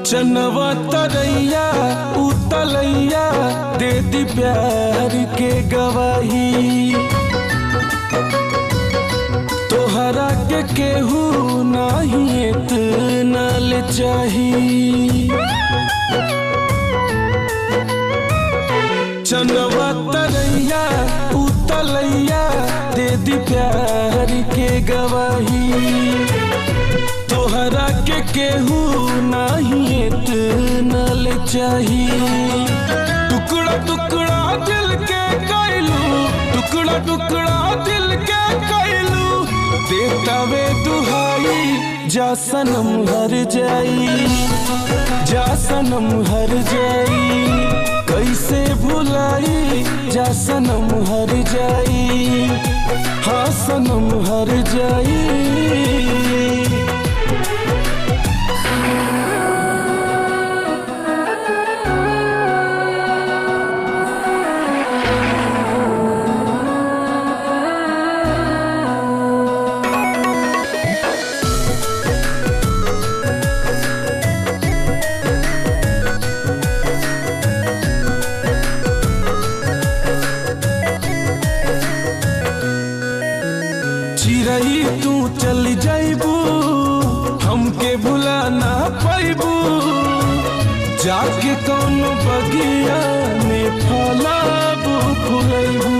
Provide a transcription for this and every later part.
चनवा तरैया उतलैया दे दी प्यार के गवाही। तोहरा के केहू नाही इतना ले चाही। चनवा तरैया उतलैया दे दी प्यार के गवाही। तोहरा के केहू नाही इतना ले चाही। टुकड़ा टुकड़ा दिल के कैलू, टुकड़ा टुकड़ा दिल के कैलू, देता वे दुहाई जा सनम हर जाई, जा सनम हर जाई। कैसे भुलाई जा सनम हर जाई, हाँ सनम हर जाई। चिरई तू चल जाइबू, हमके भुला ना पाइबू। जाके कौन बगिया में फलाबू फुलैबू।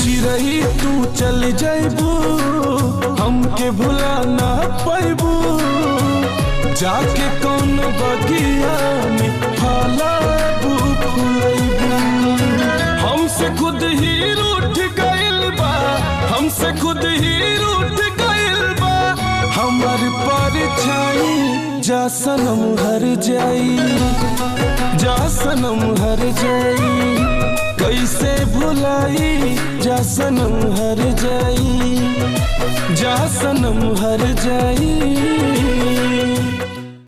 चिरई तू चल जाइबू, हमके भुला ना पाइबू। जाके कौन बगिया में फलाबू फुलैबू। हमसे खुद ही रूठ गइल बा, हमसे खुद ही रूठ गइल बा हमर परछाई। जा सनम हर जाई, जा सनम हर जाई। कैसे भुलाई जा सनम हर जाई, जा सनम हर जाई।